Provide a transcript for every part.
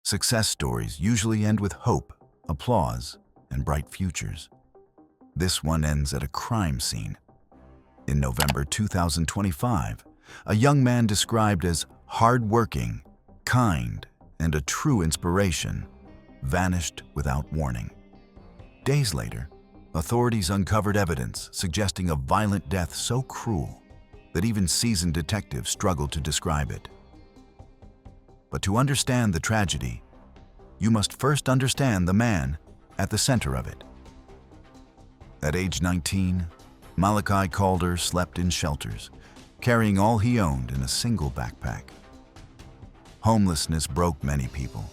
Success stories usually end with hope, applause, and bright futures. This one ends at a crime scene. In November 2025, a young man described as hard-working, kind, and a true inspiration vanished without warning. Days later, authorities uncovered evidence suggesting a violent death so cruel that even seasoned detectives struggled to describe it. But to understand the tragedy, you must first understand the man at the center of it. At age 19, Malachi Calder slept in shelters, carrying all he owned in a single backpack. Homelessness broke many people,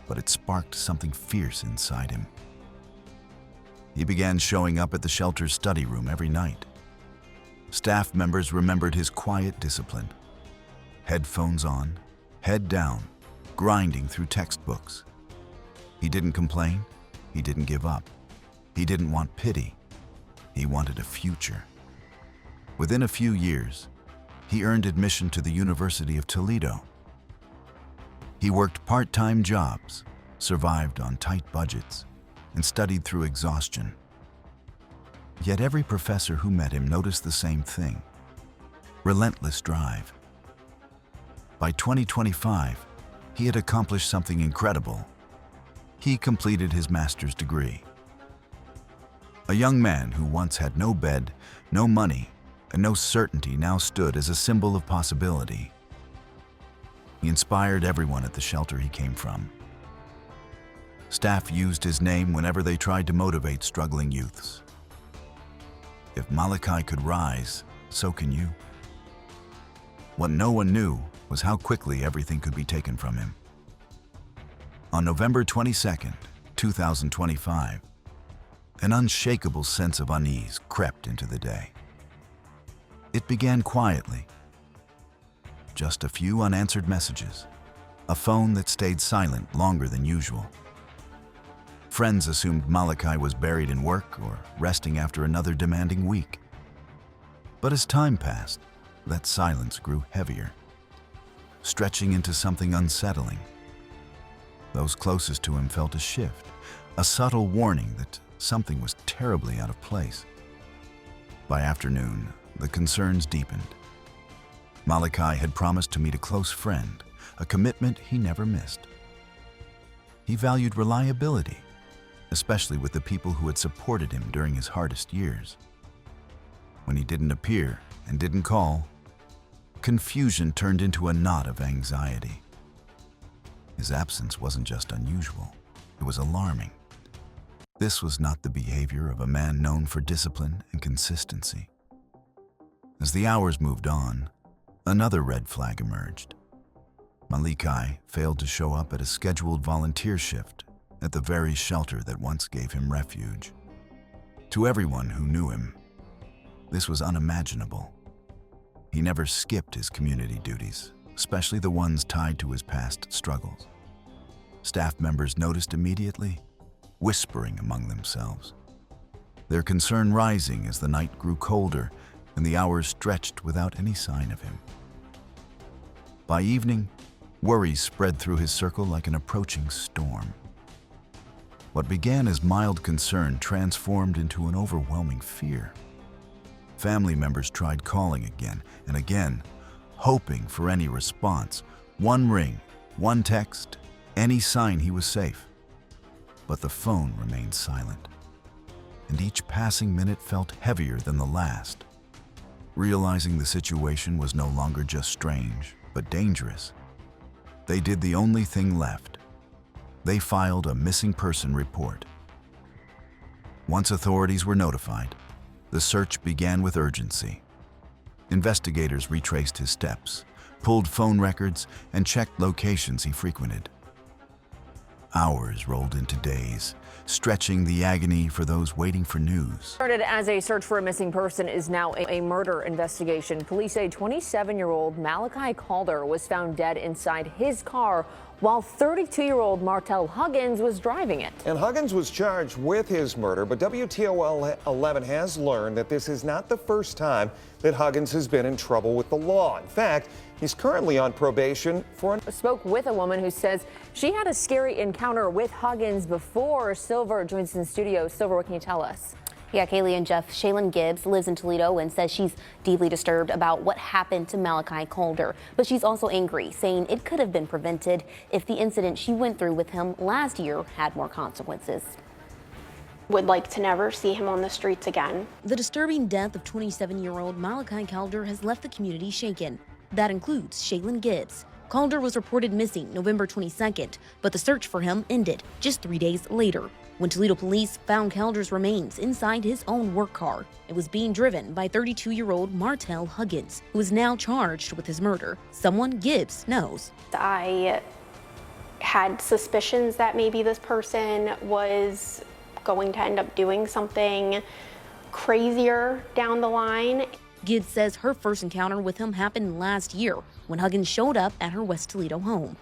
but it sparked something fierce inside him. He began showing up at the shelter's study room every night. Staff members remembered his quiet discipline. Headphones on, head down, grinding through textbooks. He didn't complain, he didn't give up. He didn't want pity, he wanted a future. Within a few years, he earned admission to the University of Toledo. He worked part-time jobs, survived on tight budgets, and studied through exhaustion. Yet every professor who met him noticed the same thing: relentless drive. By 2025, he had accomplished something incredible. He completed his master's degree. A young man who once had no bed, no money, and no certainty now stood as a symbol of possibility. He inspired everyone at the shelter he came from. Staff used his name whenever they tried to motivate struggling youths. If Malachi could rise, so can you. What no one knew was how quickly everything could be taken from him. On November 22nd, 2025, an unshakable sense of unease crept into the day. It began quietly. Just a few unanswered messages, a phone that stayed silent longer than usual. Friends assumed Malachi was buried in work or resting after another demanding week. But as time passed, that silence grew heavier, stretching into something unsettling. Those closest to him felt a shift, a subtle warning that something was terribly out of place. By afternoon, the concerns deepened. Malachi had promised to meet a close friend, a commitment he never missed. He valued reliability, especially with the people who had supported him during his hardest years. When he didn't appear and didn't call, confusion turned into a knot of anxiety. His absence wasn't just unusual, it was alarming. This was not the behavior of a man known for discipline and consistency. As the hours moved on, another red flag emerged. Malachi failed to show up at a scheduled volunteer shift at the very shelter that once gave him refuge. To everyone who knew him, this was unimaginable. He never skipped his community duties, especially the ones tied to his past struggles. Staff members noticed immediately, whispering among themselves, their concern rising as the night grew colder and the hours stretched without any sign of him. By evening, worries spread through his circle like an approaching storm. What began as mild concern transformed into an overwhelming fear. Family members tried calling again and again, hoping for any response, one ring, one text, any sign he was safe. But the phone remained silent, and each passing minute felt heavier than the last. Realizing the situation was no longer just strange, but dangerous, they did the only thing left. They filed a missing person report. Once authorities were notified, the search began with urgency. Investigators retraced his steps, pulled phone records, and checked locations he frequented. Hours rolled into days, stretching the agony for those waiting for news. Started as a search for a missing person is now a murder investigation. Police say 27-year-old Malachi Calder was found dead inside his car while 32-year-old Martel Huggins was driving it. And Huggins was charged with his murder, but WTOL 11 has learned that this is not the first time that Huggins has been in trouble with the law. In fact, he's currently on probation for I spoke with a woman who says she had a scary encounter with Huggins before. Silver joins in studio. Silver, what can you tell us? Yeah, Kaylee and Jeff, Shaylin Gibbs lives in Toledo and says she's deeply disturbed about what happened to Malachi Calder. But she's also angry, saying it could have been prevented if the incident she went through with him last year had more consequences. Would like to never see him on the streets again. The disturbing death of 27-year-old Malachi Calder has left the community shaken. That includes Shaylin Gibbs. Calder was reported missing November 22nd, but the search for him ended just 3 days later, when Toledo police found Calder's remains inside his own work car. It was being driven by 32-year-old Martel Huggins, who is now charged with his murder, someone Gibbs knows. I had suspicions that maybe this person was going to end up doing something crazier down the line. Gibbs says her first encounter with him happened last year when Huggins showed up at her West Toledo home.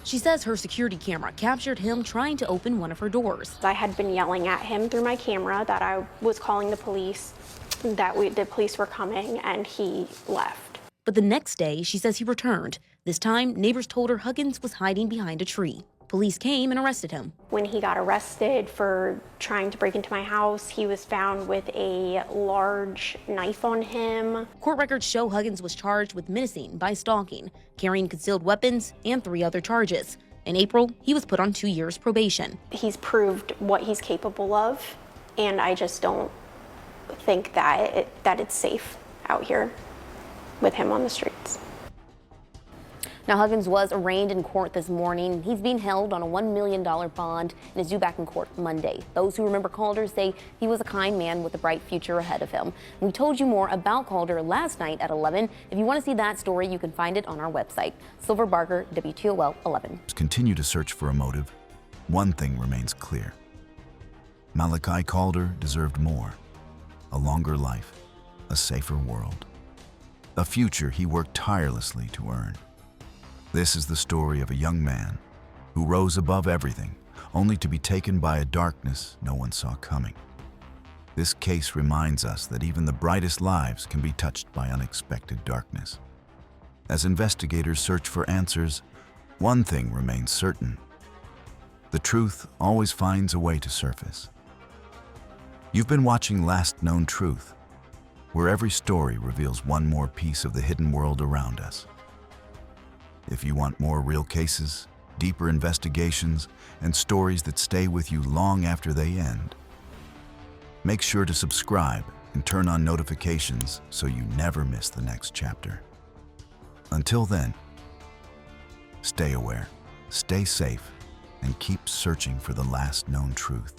She says her security camera captured him trying to open one of her doors. I had been yelling at him through my camera that I was calling the police, that the police were coming, and he left. But the next day, she says he returned. This time, neighbors told her Huggins was hiding behind a tree. Police came and arrested him. When he got arrested for trying to break into my house, he was found with a large knife on him. Court records show Huggins was charged with menacing by stalking, carrying concealed weapons, and 3 other charges. In April, he was put on 2 years probation. He's proved what he's capable of, and I just don't think that it's safe out here with him on the streets. Now, Huggins was arraigned in court this morning. He's being held on a $1 million bond and is due back in court Monday. Those who remember Calder say he was a kind man with a bright future ahead of him. We told you more about Calder last night at 11. If you want to see that story, you can find it on our website. Silver Barker, WTOL 11. Continue to search for a motive. One thing remains clear. Malachi Calder deserved more. A longer life, a safer world, a future he worked tirelessly to earn. This is the story of a young man who rose above everything, only to be taken by a darkness no one saw coming. This case reminds us that even the brightest lives can be touched by unexpected darkness. As investigators search for answers, one thing remains certain. The truth always finds a way to surface. You've been watching Last Known Truth, where every story reveals one more piece of the hidden world around us. If you want more real cases, deeper investigations, and stories that stay with you long after they end, make sure to subscribe and turn on notifications so you never miss the next chapter. Until then, stay aware, stay safe, and keep searching for the last known truth.